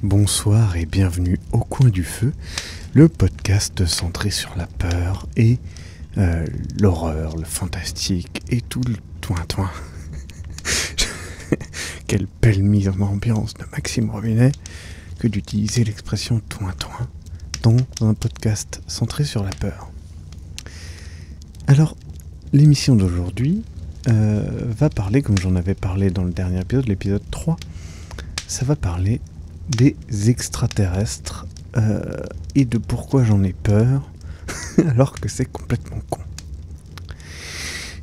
Bonsoir et bienvenue au Coin du Feu, le podcast centré sur la peur et l'horreur, le fantastique et tout le toin-toin. Quelle belle mise en ambiance de Maxime Robinet que d'utiliser l'expression toin-toin dans un podcast centré sur la peur. Alors, l'émission d'aujourd'hui va parler, comme j'en avais parlé dans le dernier épisode, l'épisode 3, ça va parler des extraterrestres et de pourquoi j'en ai peur alors que c'est complètement con.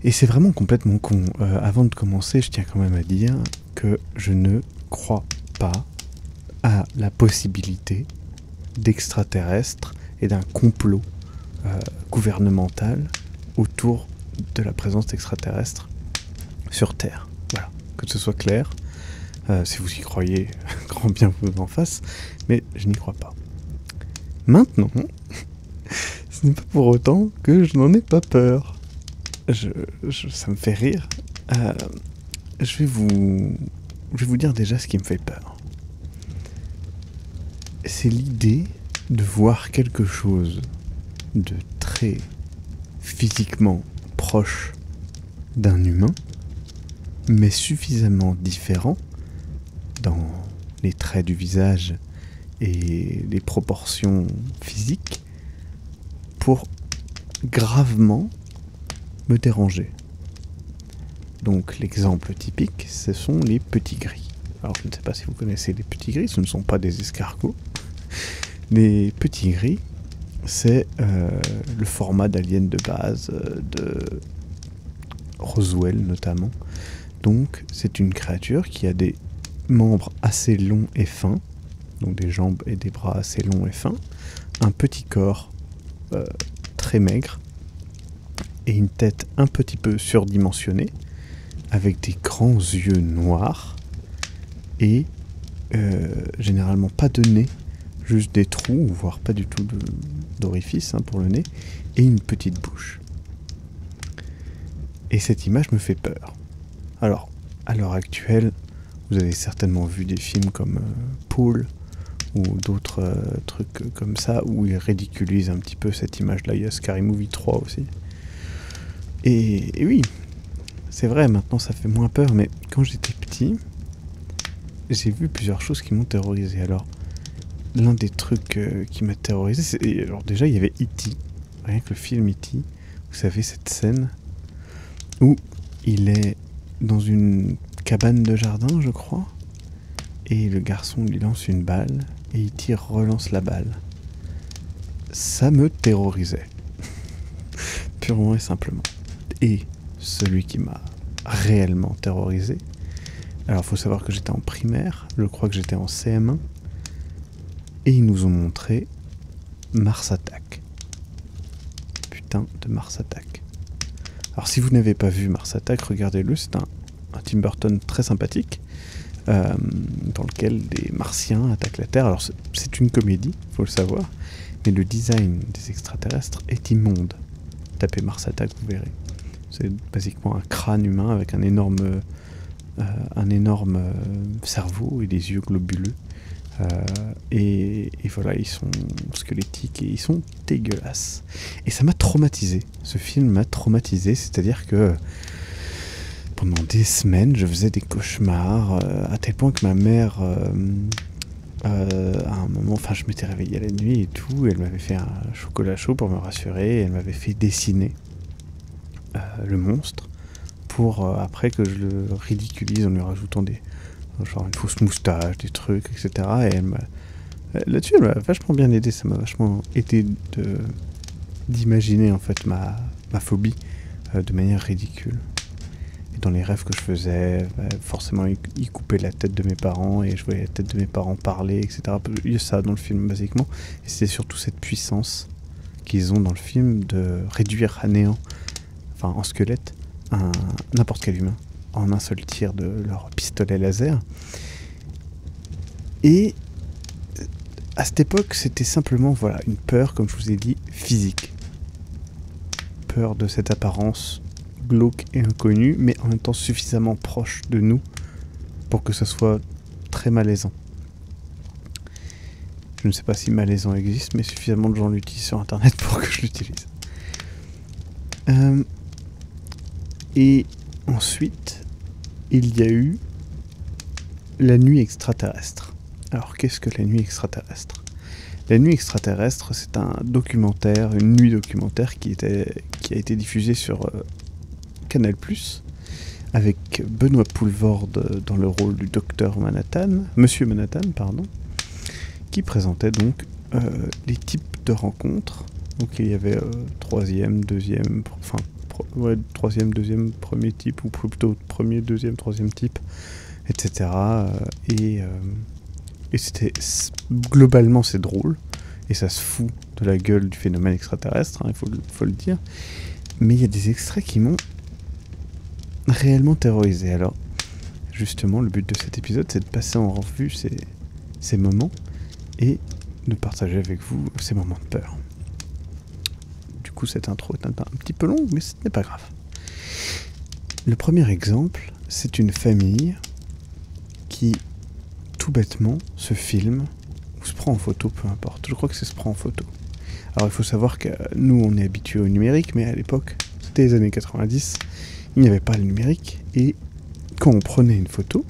Et c'est vraiment complètement con. Avant de commencer, je tiens quand même à dire que je ne crois pas à la possibilité d'extraterrestres et d'un complot gouvernemental autour de la présence d'extraterrestres sur Terre. Voilà, que ce soit clair. Si vous y croyez, grand bien vous en fasse, mais je n'y crois pas. Maintenant, ce n'est pas pour autant que je n'en ai pas peur. Ça me fait rire. Je vais vous dire déjà ce qui me fait peur. C'est l'idée de voir quelque chose de très physiquement proche d'un humain, mais suffisamment différent dans les traits du visage et les proportions physiques pour gravement me déranger. Donc l'exemple typique, ce sont les petits gris. Alors je ne sais pas si vous connaissez les petits gris, ce ne sont pas des escargots. Les petits gris, c'est le format d'alien de base de Roswell notamment. Donc c'est une créature qui a des membres assez longs et fins, donc des jambes et des bras assez longs et fins, un petit corps très maigre et une tête un petit peu surdimensionnée avec des grands yeux noirs et généralement pas de nez, juste des trous, voire pas du tout d'orifice pour le nez, et une petite bouche. Et cette image me fait peur. Alors, à l'heure actuelle, vous avez certainement vu des films comme Paul ou d'autres trucs comme ça où ils ridiculisent un petit peu cette image-là. Il y a Scary Movie 3 aussi. Et oui, c'est vrai, maintenant ça fait moins peur, mais quand j'étais petit, j'ai vu plusieurs choses qui m'ont terrorisé. Alors, l'un des trucs qui m'a terrorisé, c'est... Alors déjà, il y avait E.T., rien que le film E.T., vous savez, cette scène où il est dans une cabane de jardin, je crois, et le garçon lui lance une balle et E.T. relance la balle. Ça me terrorisait. Purement et simplement. Et celui qui m'a réellement terrorisé, alors il faut savoir que j'étais en primaire, je crois que j'étais en CM1, et ils nous ont montré Mars Attack. Putain de Mars Attack. Alors si vous n'avez pas vu Mars Attack, regardez-le, c'est un Tim Burton très sympathique, dans lequel des martiens attaquent la Terre. Alors c'est une comédie, faut le savoir, mais le design des extraterrestres est immonde. Tapez Mars Attack, vous verrez. C'est basiquement un crâne humain avec un énorme cerveau et des yeux globuleux. Et voilà, ils sont squelettiques et ils sont dégueulasses. Et ça m'a traumatisé. Ce film m'a traumatisé, c'est-à-dire que pendant des semaines, je faisais des cauchemars, à tel point que ma mère, à un moment, je m'étais réveillé la nuit et tout, et elle m'avait fait un chocolat chaud pour me rassurer, et elle m'avait fait dessiner le monstre pour après que je le ridiculise en lui rajoutant genre une fausse moustache, des trucs, etc. Et là-dessus, elle m'a vachement bien aidé, ça m'a vachement aidé d'imaginer en fait ma phobie de manière ridicule. Et dans les rêves que je faisais, forcément, ils coupaient la tête de mes parents et je voyais la tête de mes parents parler, etc. Il y a ça dans le film, basiquement. Et c'est surtout cette puissance qu'ils ont dans le film de réduire à néant, en squelette, n'importe quel humain, en un seul tir de leur pistolet laser. Et à cette époque, c'était simplement une peur, comme je vous ai dit, physique. Peur de cette apparence glauque et inconnue, mais en même temps suffisamment proche de nous pour que ce soit très malaisant. Je ne sais pas si Malaisant existe, mais suffisamment de gens l'utilisent sur internet pour que je l'utilise. Et ensuite, il y a eu la nuit extraterrestre. Alors, qu'est-ce que la nuit extraterrestre ? La nuit extraterrestre, c'est un documentaire, une nuit documentaire qui a été diffusée sur Canal+, avec Benoît Poelvoorde dans le rôle du docteur Manhattan, Monsieur Manhattan, pardon, qui présentait donc les types de rencontres. Donc il y avait troisième, deuxième, premier type, ou plutôt premier, deuxième, troisième type, etc. Et c'était globalement c'est drôle, et ça se fout de la gueule du phénomène extraterrestre, hein, il faut le dire. Mais il y a des extraits qui m'ont réellement terrorisé. Alors, justement, le but de cet épisode, c'est de passer en revue ces moments et de partager avec vous ces moments de peur. Du coup, cette intro est un petit peu longue, mais ce n'est pas grave. Le premier exemple, c'est une famille qui, tout bêtement, se filme ou se prend en photo, peu importe. Je crois que c'est se prend en photo. Alors, il faut savoir que nous, on est habitués au numérique, mais à l'époque, c'était les années 90, il n'y avait pas le numérique, et quand on prenait une photo,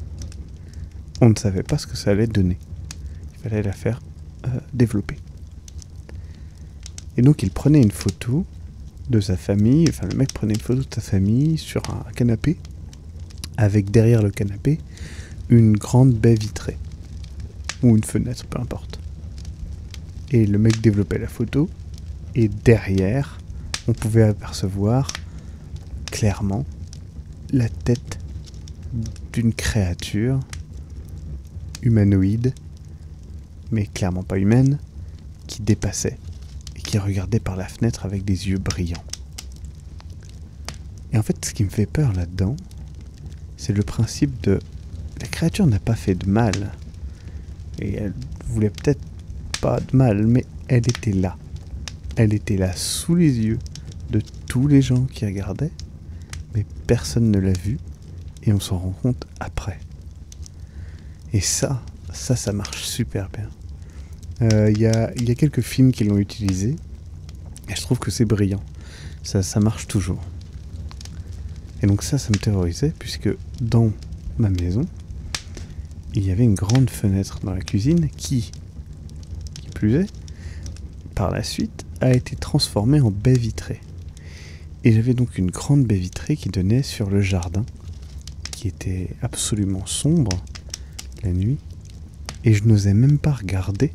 on ne savait pas ce que ça allait donner. Il fallait la faire développer. Et donc il prenait une photo de sa famille, enfin le mec prenait une photo de sa famille sur un canapé, avec derrière le canapé une grande baie vitrée, ou une fenêtre, peu importe. Et le mec développait la photo, et derrière, on pouvait apercevoir clairement la tête d'une créature humanoïde, mais clairement pas humaine, qui dépassait et qui regardait par la fenêtre avec des yeux brillants. Et en fait, ce qui me fait peur là-dedans, c'est le principe de... La créature n'a pas fait de mal, et elle voulait peut-être pas de mal, mais elle était là. Elle était là sous les yeux de tous les gens qui regardaient, mais personne ne l'a vue, et on s'en rend compte après. Et ça marche super bien. Il y a quelques films qui l'ont utilisé, et je trouve que c'est brillant. Ça marche toujours. Et donc ça me terrorisait, puisque dans ma maison, il y avait une grande fenêtre dans la cuisine qui plus est, par la suite, a été transformée en baie vitrée. Et j'avais donc une grande baie vitrée qui donnait sur le jardin, qui était absolument sombre la nuit, et je n'osais même pas regarder.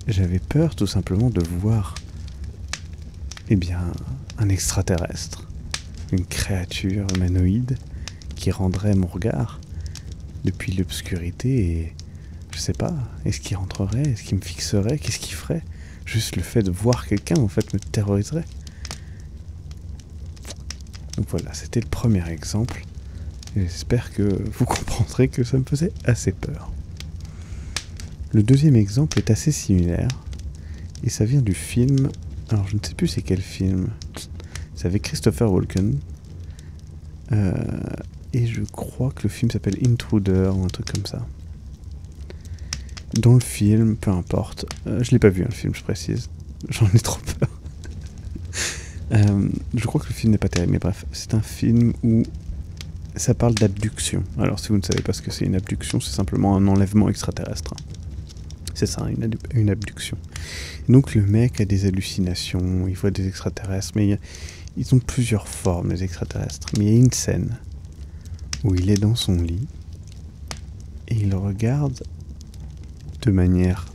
J'avais peur tout simplement de voir, un extraterrestre, une créature humanoïde qui rendrait mon regard depuis l'obscurité, et je sais pas, est-ce qu'il rentrerait, est-ce qu'il me fixerait, qu'est-ce qu'il ferait? Juste le fait de voir quelqu'un en fait me terroriserait. Donc voilà, c'était le premier exemple. J'espère que vous comprendrez que ça me faisait assez peur. Le deuxième exemple est assez similaire, et ça vient du film... Alors je ne sais plus c'est quel film. C'est avec Christopher Walken. Et je crois que le film s'appelle Intruder ou un truc comme ça. Dans le film, peu importe. Je l'ai pas vu, le film, je précise. J'en ai trop peur. Je crois que le film n'est pas terrible, mais bref. C'est un film où ça parle d'abduction. Alors si vous ne savez pas ce que c'est une abduction, c'est simplement un enlèvement extraterrestre. C'est ça, une abduction. Donc le mec a des hallucinations, il voit des extraterrestres, mais ils ont plusieurs formes, les extraterrestres. Mais il y a une scène où il est dans son lit et il regarde de manière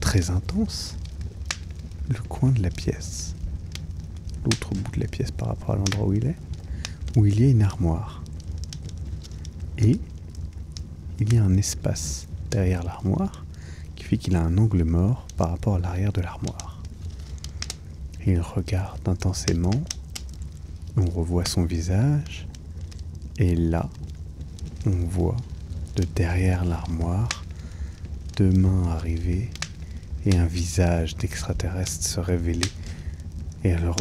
très intense le coin de la pièce, l'autre bout de la pièce par rapport à l'endroit où il est, où il y a une armoire. Et il y a un espace derrière l'armoire qui fait qu'il a un angle mort par rapport à l'arrière de l'armoire. Et il regarde intensément, on revoit son visage, et là, on voit de derrière l'armoire deux mains arriver et un visage d'extraterrestre se révéler. Et alors,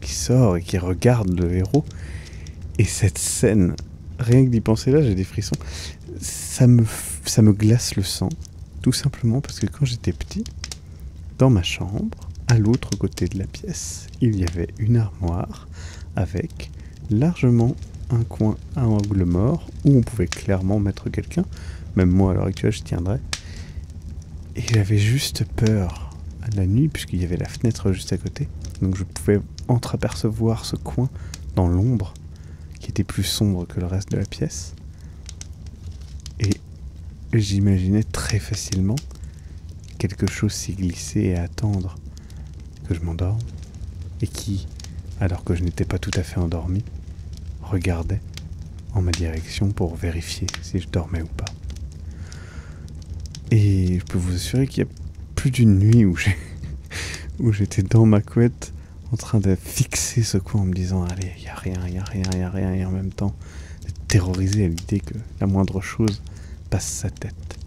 qui sort et qui regarde le héros. Et cette scène, rien que d'y penser là, j'ai des frissons. Ça me glace le sang, Tout simplement parce que quand j'étais petit, dans ma chambre, à l'autre côté de la pièce, il y avait une armoire avec largement un coin à angle mort où on pouvait clairement mettre quelqu'un. Même moi, à l'heure actuelle, je tiendrais. Et j'avais juste peur à la nuit, puisqu'il y avait la fenêtre juste à côté. Donc je pouvais entreapercevoir ce coin dans l'ombre, qui était plus sombre que le reste de la pièce. Et j'imaginais très facilement quelque chose s'y glisser et attendre que je m'endorme, et qui, alors que je n'étais pas tout à fait endormi, regardait en ma direction pour vérifier si je dormais ou pas. Et je peux vous assurer qu'il y a plus d'une nuit où j'étais dans ma couette en train de fixer ce coin en me disant allez, il y a rien, et en même temps d'être terrorisé à l'idée que la moindre chose passe sa tête.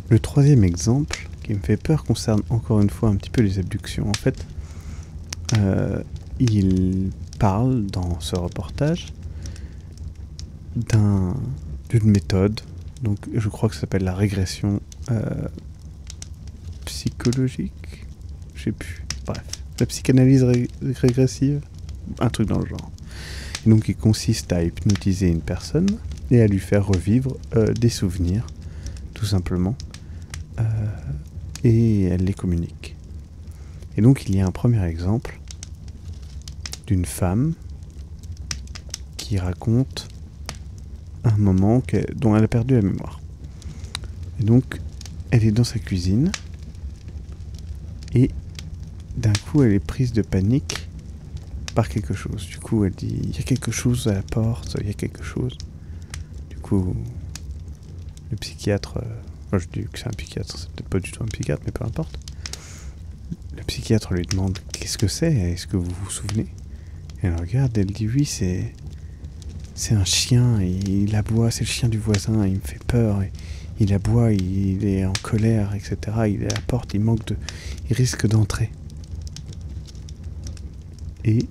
Le troisième exemple qui me fait peur concerne encore une fois un petit peu les abductions. En fait, il parle dans ce reportage d'une méthode, donc je crois que ça s'appelle la régression psychologique, je sais plus, bref, la psychanalyse régressive, un truc dans le genre. Et donc il consiste à hypnotiser une personne et à lui faire revivre des souvenirs, tout simplement, et elle les communique. Et donc il y a un premier exemple d'une femme qui raconte un moment dont elle a perdu la mémoire. Et donc, elle est dans sa cuisine, et d'un coup, elle est prise de panique par quelque chose. Du coup, elle dit, il y a quelque chose à la porte, il y a quelque chose. Du coup, le psychiatre, moi je dis que c'est un psychiatre, c'est peut-être pas du tout un psychiatre, mais peu importe. Le psychiatre lui demande, qu'est-ce que c'est? Est-ce que vous vous souvenez? Et elle regarde, elle dit, oui, c'est un chien, et il aboie, c'est le chien du voisin, il me fait peur, et il aboie, il est en colère, etc. Il est à la porte, il risque d'entrer. Et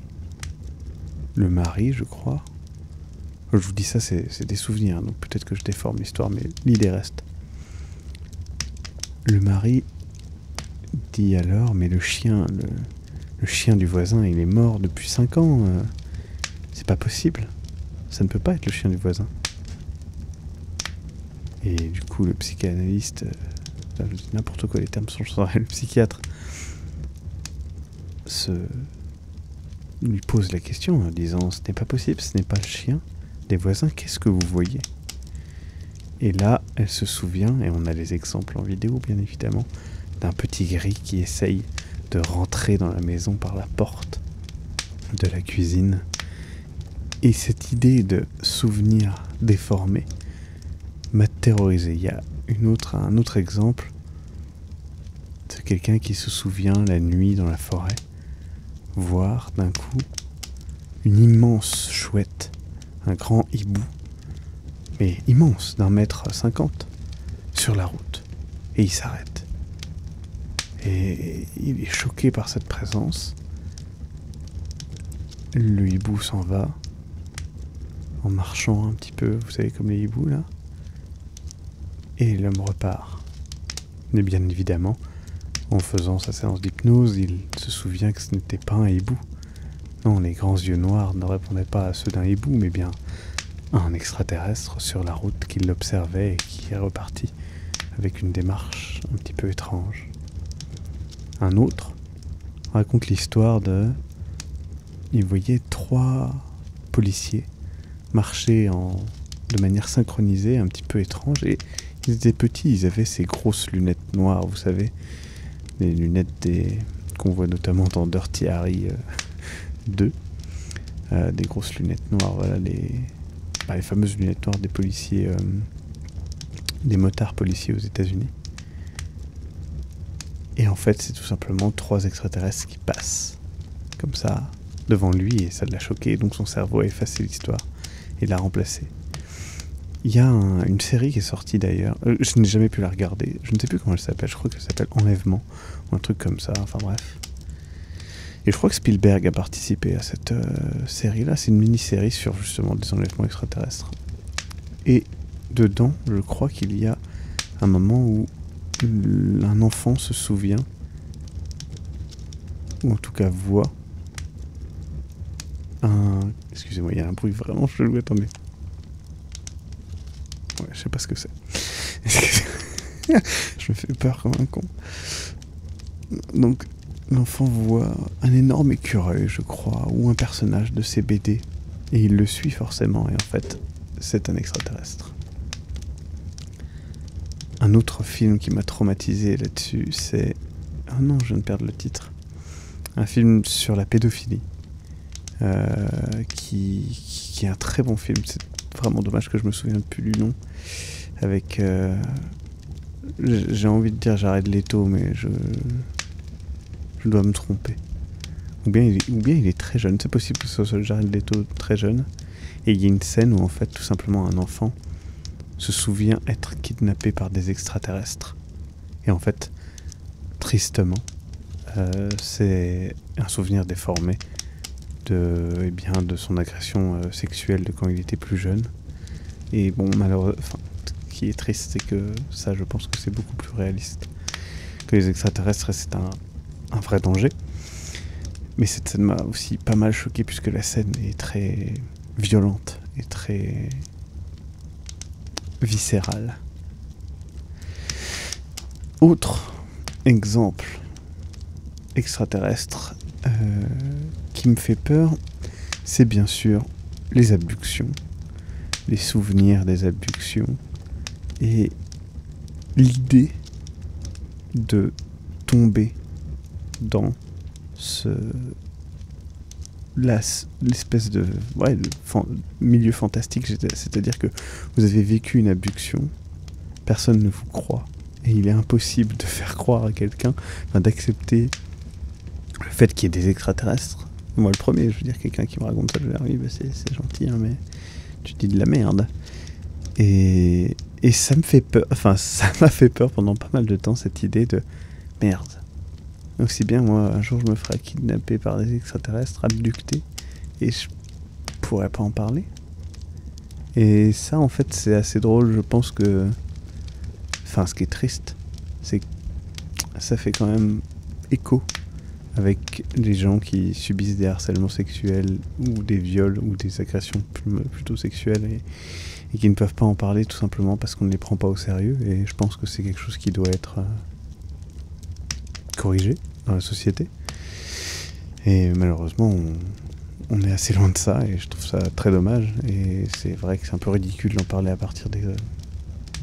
le mari, je crois, je vous dis ça, c'est des souvenirs, donc peut-être que je déforme l'histoire, mais l'idée reste. Le mari dit alors, mais le chien du voisin, il est mort depuis 5 ans, c'est pas possible. Ça ne peut pas être le chien du voisin. Et du coup, le psychanalyste, je dis n'importe quoi, les termes sont changés, le psychiatre lui pose la question en disant, ce n'est pas possible, ce n'est pas le chien des voisins, qu'est-ce que vous voyez? Et là, elle se souvient, et on a les exemples en vidéo bien évidemment, d'un petit gris qui essaye de rentrer dans la maison par la porte de la cuisine. Et cette idée de souvenir déformé m'a terrorisé. Il y a un autre exemple de quelqu'un qui se souvient la nuit dans la forêt voir d'un coup une immense chouette, un grand hibou, mais immense, d'1,50 m, sur la route. Et il s'arrête. Et il est choqué par cette présence. Le hibou s'en va en marchant un petit peu, vous savez, comme les hiboux là. Et l'homme repart. Mais bien évidemment, en faisant sa séance d'hypnose, il se souvient que ce n'était pas un hibou. Non, les grands yeux noirs ne répondaient pas à ceux d'un hibou, mais bien un extraterrestre sur la route qui l'observait et qui est reparti avec une démarche un petit peu étrange. Un autre raconte l'histoire il voyait 3 policiers marcher de manière synchronisée, un petit peu étrange, et ils étaient petits, ils avaient ces grosses lunettes noires, vous savez, les lunettes qu'on voit notamment dans Dirty Harry 2, des grosses lunettes noires, voilà, les fameuses lunettes noires des policiers, des motards policiers aux États-Unis. Et en fait, c'est tout simplement 3 extraterrestres qui passent comme ça devant lui, et ça l'a choqué, donc son cerveau a effacé l'histoire et l'a remplacé. Il y a une série qui est sortie d'ailleurs, je n'ai jamais pu la regarder, je ne sais plus comment elle s'appelle, je crois qu'elle s'appelle Enlèvement, ou un truc comme ça, enfin bref. Et je crois que Spielberg a participé à cette série-là, c'est une mini-série sur justement des enlèvements extraterrestres. Et dedans, je crois qu'il y a un moment où un enfant se souvient, ou en tout cas voit, un... Excusez-moi, il y a un bruit vraiment chelou, attendez. Ouais, je sais pas ce que c'est. Je me fais peur comme un con. Donc, l'enfant voit un énorme écureuil, je crois, ou un personnage de ces BD, et il le suit forcément, et en fait, c'est un extraterrestre. Un autre film qui m'a traumatisé là-dessus, c'est... Oh non, je viens de perdre le titre. Un film sur la pédophilie, qui est un très bon film. C'est vraiment dommage que je me souvienne plus du nom. Avec... j'ai envie de dire Jared Leto, mais je dois me tromper. Ou bien il est très jeune. C'est possible que ce soit Jared Leto très jeune. Et il y a une scène où en fait tout simplement un enfant se souvient être kidnappé par des extraterrestres. Et en fait, tristement, c'est un souvenir déformé de son agression sexuelle de quand il était plus jeune. Et bon, malheureusement, ce qui est triste, c'est que ça, je pense que c'est beaucoup plus réaliste que les extraterrestres, c'est un vrai danger. Mais cette scène m'a aussi pas mal choqué, puisque la scène est très violente et très viscérale. Autre exemple extraterrestre qui me fait peur, c'est bien sûr les abductions, les souvenirs des abductions et l'idée de tomber dans l'espèce de milieu fantastique, c'est-à-dire que vous avez vécu une abduction, personne ne vous croit, et il est impossible de faire croire à quelqu'un, d'accepter le fait qu'il y ait des extraterrestres. Moi le premier, je veux dire, quelqu'un qui me raconte ça, je vais dire oui, c'est gentil, hein, mais tu dis de la merde. Et ça me fait peur, ça m'a fait peur pendant pas mal de temps, cette idée de merde. Aussi bien, moi, un jour, je me ferai kidnapper par des extraterrestres, abducté, et je pourrais pas en parler. Et ça, en fait, c'est assez drôle. Je pense que... ce qui est triste, c'est que ça fait quand même écho avec les gens qui subissent des harcèlements sexuels, ou des viols, ou des agressions plutôt sexuelles, et qui ne peuvent pas en parler tout simplement parce qu'on ne les prend pas au sérieux. Et je pense que c'est quelque chose qui doit être... corrigé dans la société, et malheureusement on est assez loin de ça, et je trouve ça très dommage. Et c'est vrai que c'est un peu ridicule d'en parler à partir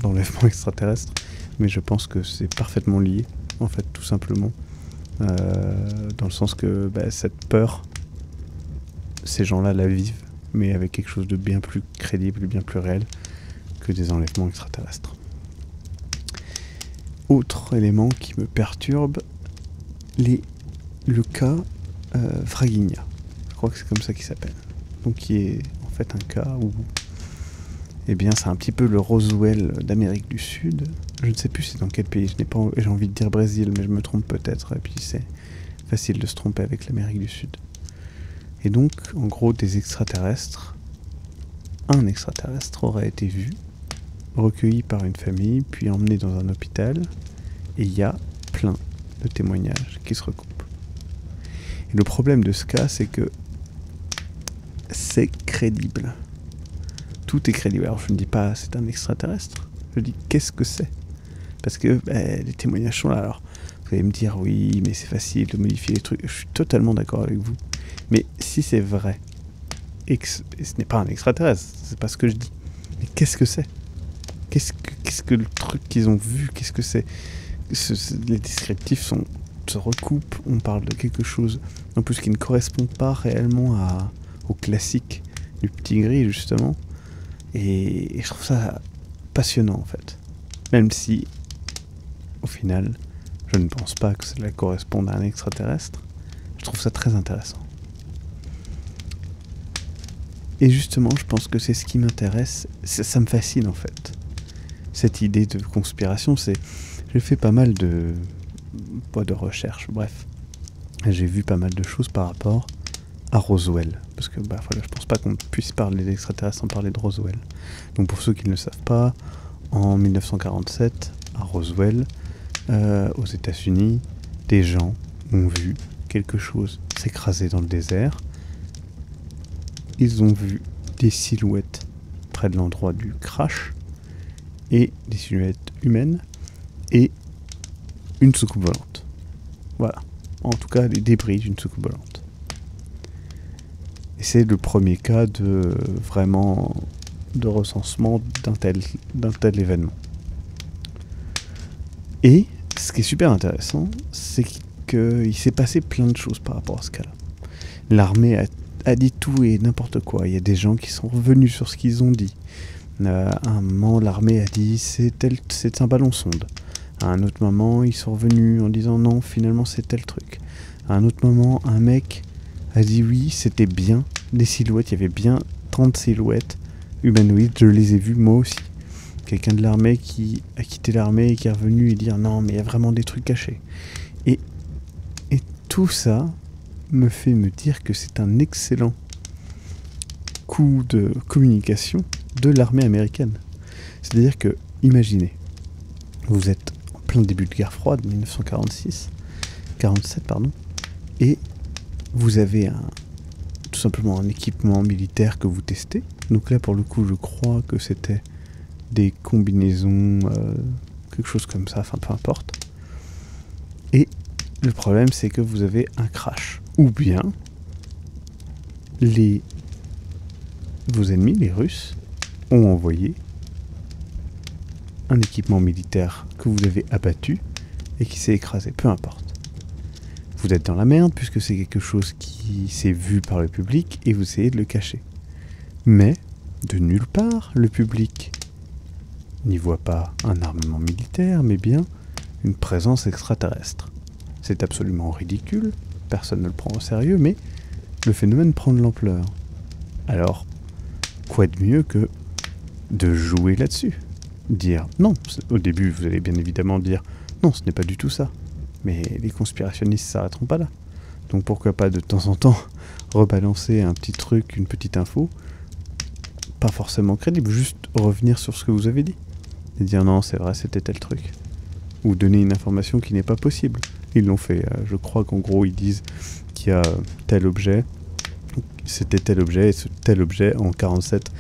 d'enlèvements extraterrestres, mais je pense que c'est parfaitement lié, en fait, tout simplement, dans le sens que cette peur, ces gens-là la vivent, mais avec quelque chose de bien plus crédible et bien plus réel que des enlèvements extraterrestres. Autre élément qui me perturbe, le cas Fraguinha, je crois que c'est comme ça qu'il s'appelle, donc qui est en fait un cas où c'est un petit peu le Roswell d'Amérique du Sud. Je ne sais plus c'est dans quel pays, j'ai envie de dire Brésil, mais je me trompe peut-être, et puis c'est facile de se tromper avec l'Amérique du Sud. Et donc en gros un extraterrestre aurait été vu, recueilli par une famille, puis emmené dans un hôpital, et il y a plein de témoignages qui se recoupent. Et le problème de ce cas, c'est que c'est crédible. Tout est crédible. Alors je ne dis pas c'est un extraterrestre, je dis qu'est-ce que c'est. Parce que les témoignages sont là. Alors vous allez me dire oui, mais c'est facile de modifier les trucs. Je suis totalement d'accord avec vous. Mais si c'est vrai, et ce n'est pas un extraterrestre, c'est pas ce que je dis. Mais qu'est-ce que c'est ? Qu'est-ce que le truc qu'ils ont vu ? Qu'est-ce que c'est ? Les descriptifs se recoupent, on parle de quelque chose en plus qui ne correspond pas réellement au classique du petit gris, justement, et je trouve ça passionnant, en fait, même si au final je ne pense pas que cela corresponde à un extraterrestre. Je trouve ça très intéressant, et justement je pense que c'est ce qui m'intéresse, ça me fascine en fait, cette idée de conspiration. J'ai fait pas mal de recherches, bref. J'ai vu pas mal de choses par rapport à Roswell. Parce que voilà, je pense pas qu'on puisse parler d'extraterrestres sans parler de Roswell. Donc pour ceux qui ne le savent pas, en 1947, à Roswell, aux États-Unis, des gens ont vu quelque chose s'écraser dans le désert. Ils ont vu des silhouettes près de l'endroit du crash, et des silhouettes humaines, et une soucoupe volante. Voilà. En tout cas, les débris d'une soucoupe volante. Et c'est le premier cas de recensement d'un tel événement. Et ce qui est super intéressant, c'est qu'il s'est passé plein de choses par rapport à ce cas-là. L'armée a dit tout et n'importe quoi. Il y a des gens qui sont revenus sur ce qu'ils ont dit. À un moment, l'armée a dit c'est un ballon sonde. À un autre moment, ils sont revenus en disant non, finalement c'est tel truc. À un autre moment, un mec a dit oui, c'était bien des silhouettes, il y avait bien 30 silhouettes humanoïdes, je les ai vues moi aussi. Quelqu'un de l'armée qui a quitté l'armée et qui est revenu et dire non, mais il y a vraiment des trucs cachés. Et tout ça me fait me dire que c'est un excellent coup de communication de l'armée américaine. C'est-à-dire que, imaginez, vous êtes en plein début de guerre froide, 47, et vous avez tout simplement un équipement militaire que vous testez. Donc là, pour le coup, je crois que c'était des combinaisons, quelque chose comme ça, enfin peu importe. Et le problème, c'est que vous avez un crash. Ou bien, vos ennemis, les Russes, ont envoyé un équipement militaire que vous avez abattu et qui s'est écrasé, peu importe. Vous êtes dans la merde puisque c'est quelque chose qui s'est vu par le public et vous essayez de le cacher. Mais, de nulle part, le public n'y voit pas un armement militaire, mais bien une présence extraterrestre. C'est absolument ridicule, personne ne le prend au sérieux, mais le phénomène prend de l'ampleur. Alors, quoi de mieux que de jouer là-dessus ? Dire non, au début vous allez bien évidemment dire non, ce n'est pas du tout ça. Mais les conspirationnistes ne s'arrêteront pas là. Donc pourquoi pas de temps en temps rebalancer un petit truc, une petite info, pas forcément crédible, juste revenir sur ce que vous avez dit. Et dire non, c'est vrai, c'était tel truc. Ou donner une information qui n'est pas possible. Ils l'ont fait, je crois qu'en gros ils disent qu'il y a tel objet, c'était tel objet, et ce tel objet en 47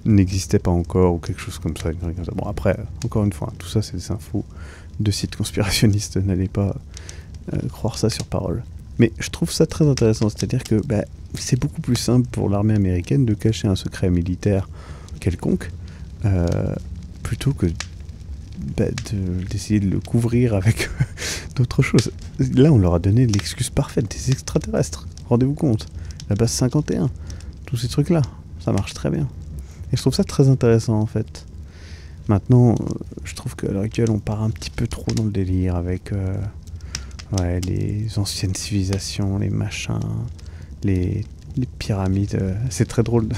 n'existait pas encore, ou quelque chose comme ça. Bon après, encore une fois, tout ça c'est des infos de sites conspirationnistes, n'allez pas croire ça sur parole. Mais je trouve ça très intéressant, c'est-à-dire que c'est beaucoup plus simple pour l'armée américaine de cacher un secret militaire quelconque, plutôt que d'essayer de le couvrir avec d'autres choses. Là, on leur a donné l'excuse parfaite, des extraterrestres. Rendez-vous compte, la base 51, tous ces trucs-là, ça marche très bien. Et je trouve ça très intéressant, en fait. Maintenant, je trouve qu'à l'heure actuelle, on part un petit peu trop dans le délire avec les anciennes civilisations, les machins, les pyramides. C'est très drôle.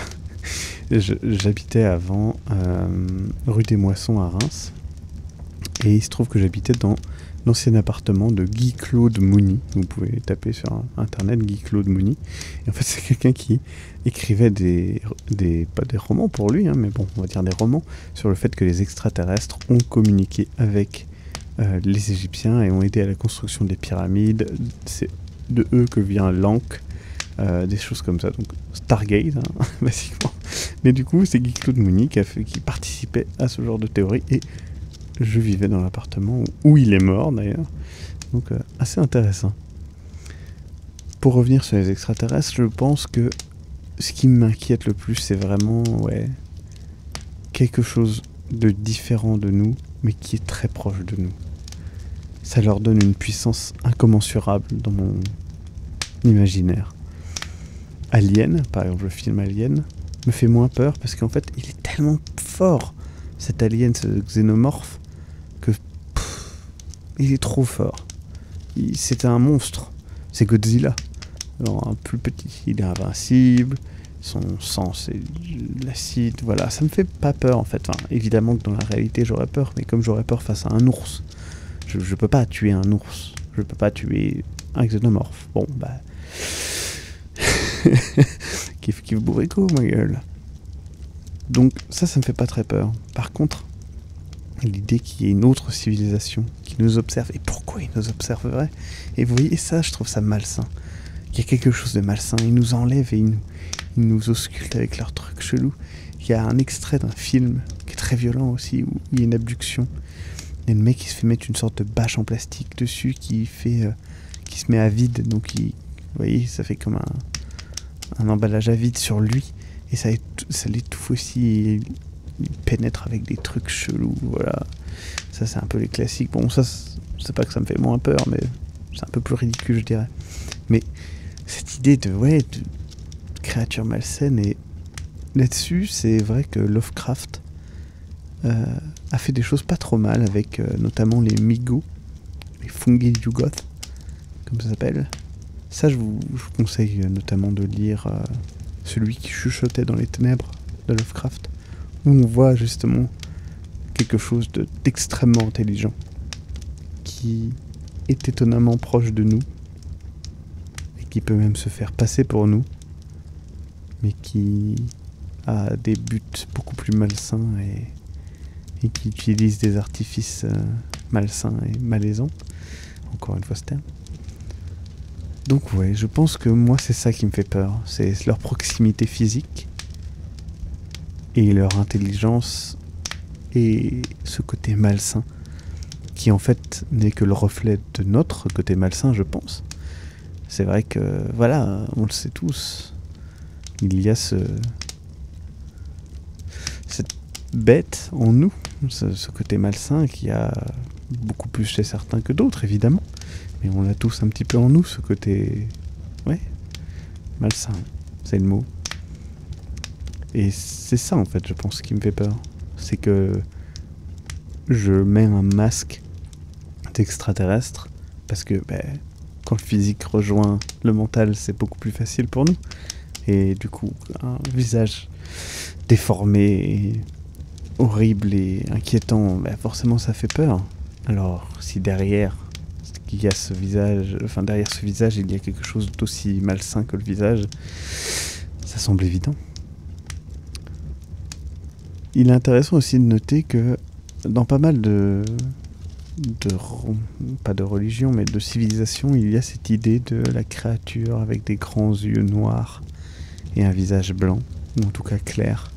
J'habitais avant rue des Moissons à Reims. Et il se trouve que j'habitais dans l'ancien appartement de Guy Claude Mauny. Vous pouvez taper sur internet Guy Claude Mauny. Et en fait, c'est quelqu'un qui écrivait pas des romans pour lui, mais bon, on va dire des romans, sur le fait que les extraterrestres ont communiqué avec les Égyptiens et ont aidé à la construction des pyramides. C'est de eux que vient l'Ankh, des choses comme ça. Donc Stargate, basiquement. Mais du coup, c'est Guy Claude Mauny qui participait à ce genre de théorie, et je vivais dans l'appartement où il est mort d'ailleurs, donc assez intéressant. Pour revenir sur les extraterrestres, je pense que ce qui m'inquiète le plus, c'est vraiment quelque chose de différent de nous, mais qui est très proche de nous. Ça leur donne une puissance incommensurable dans mon imaginaire. Alien, par exemple, le film Alien, me fait moins peur parce qu'en fait, il est tellement fort, cet alien, ce xénomorphe, que il est trop fort. C'est un monstre. C'est Godzilla. Alors, un plus petit. Il est invincible. Son sang, c'est de l'acide. Voilà, ça me fait pas peur en fait. Enfin, évidemment que dans la réalité, j'aurais peur. Mais comme j'aurais peur face à un ours, je peux pas tuer un ours. Je peux pas tuer un xénomorphe. Bon, Kiff kiff bourricot, ma gueule. Donc ça me fait pas très peur. Par contre, l'idée qu'il y ait une autre civilisation qui nous observe, et pourquoi ils nous observeraient? Et vous voyez ça, je trouve ça malsain. Il y a quelque chose de malsain, ils nous enlèvent et ils nous auscultent avec leurs trucs chelous. Il y a un extrait d'un film qui est très violent aussi, où il y a une abduction. Il y a le mec qui se fait mettre une sorte de bâche en plastique dessus, qui se met à vide, donc vous voyez, ça fait comme un emballage à vide sur lui, et ça l'étouffe aussi, et il pénètre avec des trucs chelous, voilà. Ça c'est un peu les classiques. Bon, ça c'est pas que ça me fait moins peur, mais c'est un peu plus ridicule, je dirais. Mais cette idée de créatures malsaines, et là-dessus, c'est vrai que Lovecraft a fait des choses pas trop mal avec notamment les Migo, les Fungi Yugoth, comme ça s'appelle. Ça, je vous conseille notamment de lire celui qui chuchotait dans les ténèbres de Lovecraft, où on voit justement quelque chose d'extrêmement intelligent, qui est étonnamment proche de nous, et qui peut même se faire passer pour nous, mais qui a des buts beaucoup plus malsains et qui utilise des artifices malsains et malaisants. Encore une fois ce terme. Donc ouais, je pense que moi c'est ça qui me fait peur. C'est leur proximité physique et leur intelligence et ce côté malsain qui en fait n'est que le reflet de notre côté malsain, je pense. C'est vrai que, voilà, on le sait tous, il y a cette bête en nous, ce côté malsain qui a beaucoup plus chez certains que d'autres, évidemment. Mais on l'a tous un petit peu en nous, ce côté... ouais, malsain, c'est le mot. Et c'est ça, en fait, je pense, qui me fait peur. C'est que je mets un masque d'extraterrestre, parce que quand le physique rejoint le mental, c'est beaucoup plus facile pour nous. Et du coup, un visage déformé, et horrible et inquiétant, forcément ça fait peur. Alors, si derrière il y a ce visage, derrière ce visage, il y a quelque chose d'aussi malsain que le visage, ça semble évident. Il est intéressant aussi de noter que dans pas mal pas de religion, mais de civilisation, il y a cette idée de la créature avec des grands yeux noirs et un visage blanc, ou en tout cas clair,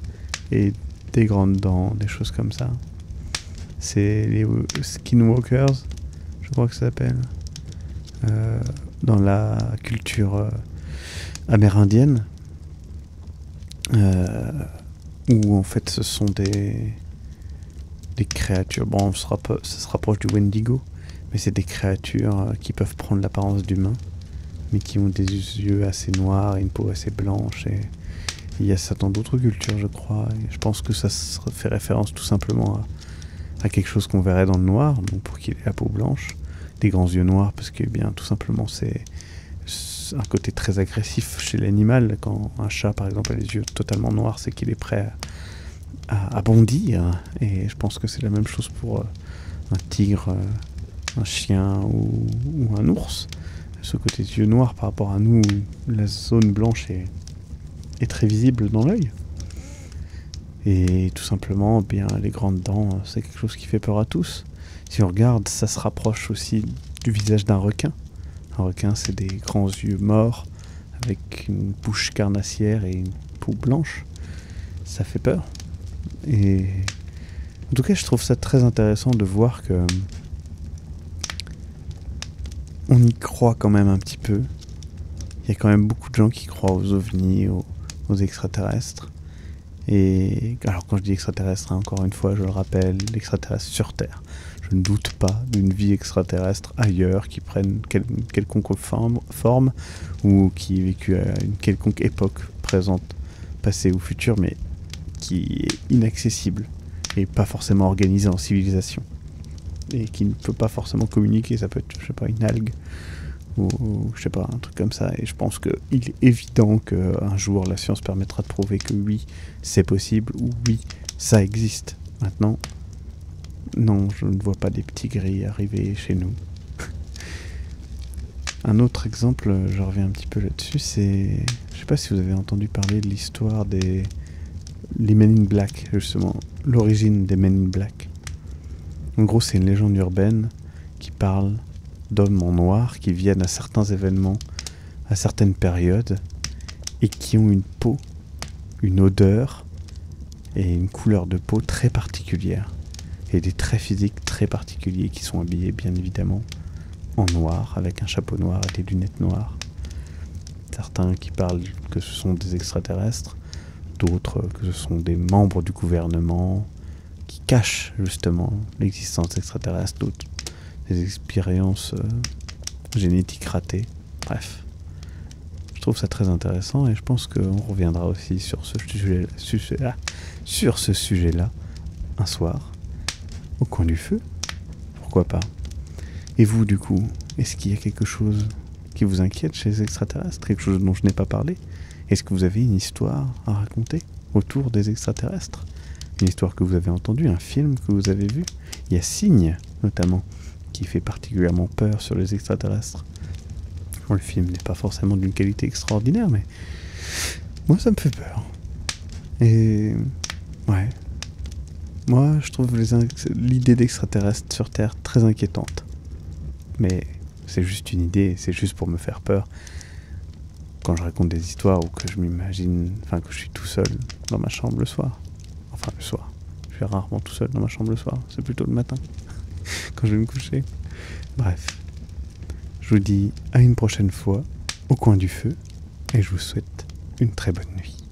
et des grandes dents, des choses comme ça. C'est les skinwalkers, je crois que ça s'appelle, dans la culture amérindienne, où en fait ce sont des créatures, bon ça se rapproche du Wendigo, mais c'est des créatures qui peuvent prendre l'apparence d'humains, mais qui ont des yeux assez noirs et une peau assez blanche, et il y a ça dans d'autres cultures, je crois, et je pense que ça fait référence tout simplement à quelque chose qu'on verrait dans le noir, donc pour qu'il ait la peau blanche, des grands yeux noirs, parce que bien tout simplement c'est un côté très agressif chez l'animal. Quand un chat par exemple a les yeux totalement noirs, c'est qu'il est prêt à bondir, et je pense que c'est la même chose pour un tigre, un chien ou un ours. Ce côté des yeux noirs par rapport à nous, la zone blanche est très visible dans l'œil. Et tout simplement, les grandes dents, c'est quelque chose qui fait peur à tous. Si on regarde, ça se rapproche aussi du visage d'un requin. Un requin, c'est des grands yeux morts, avec une bouche carnassière et une peau blanche. Ça fait peur. Et en tout cas, je trouve ça très intéressant de voir que on y croit quand même un petit peu. Il y a quand même beaucoup de gens qui croient aux ovnis, aux extraterrestres. Et alors quand je dis extraterrestre, encore une fois, je le rappelle, l'extraterrestre sur Terre. Je ne doute pas d'une vie extraterrestre ailleurs qui prenne quelconque forme ou qui ait vécu à une quelconque époque présente, passée ou future, mais qui est inaccessible et pas forcément organisée en civilisation et qui ne peut pas forcément communiquer. Ça peut être, je sais pas, une algue ou je sais pas, un truc comme ça. Et je pense qu'il est évident qu'un jour la science permettra de prouver que oui, c'est possible, ou oui, ça existe. Maintenant, non, je ne vois pas des petits gris arriver chez nous. Un autre exemple, je reviens un petit peu là-dessus, c'est... Je sais pas si vous avez entendu parler de l'histoire des... Les Men in Black, justement. L'origine des Men in Black. En gros, c'est une légende urbaine qui parle d'hommes en noir qui viennent à certains événements, à certaines périodes, et qui ont une peau, une odeur et une couleur de peau très particulière. Et des traits physiques très particuliers qui sont habillés, bien évidemment, en noir, avec un chapeau noir et des lunettes noires. Certains qui parlent que ce sont des extraterrestres, d'autres que ce sont des membres du gouvernement qui cachent justement l'existence d'extraterrestres, d'autres des expériences génétiques ratées. Bref, je trouve ça très intéressant et je pense qu'on reviendra aussi sur ce sujet-là un soir, au coin du feu, pourquoi pas. Et vous, du coup, est-ce qu'il y a quelque chose qui vous inquiète chez les extraterrestres, quelque chose dont je n'ai pas parlé? Est-ce que vous avez une histoire à raconter autour des extraterrestres? Une histoire que vous avez entendue, un film que vous avez vu? Il y a Signe, notamment, qui fait particulièrement peur sur les extraterrestres. Bon, le film n'est pas forcément d'une qualité extraordinaire, mais moi, ça me fait peur. Et... ouais. Moi, je trouve l'idée d'extraterrestres sur Terre très inquiétante. Mais c'est juste une idée, c'est juste pour me faire peur. Quand je raconte des histoires ou que je m'imagine, enfin que je suis tout seul dans ma chambre le soir. Enfin le soir, je suis rarement tout seul dans ma chambre le soir, c'est plutôt le matin, quand je vais me coucher. Bref, je vous dis à une prochaine fois, au coin du feu, et je vous souhaite une très bonne nuit.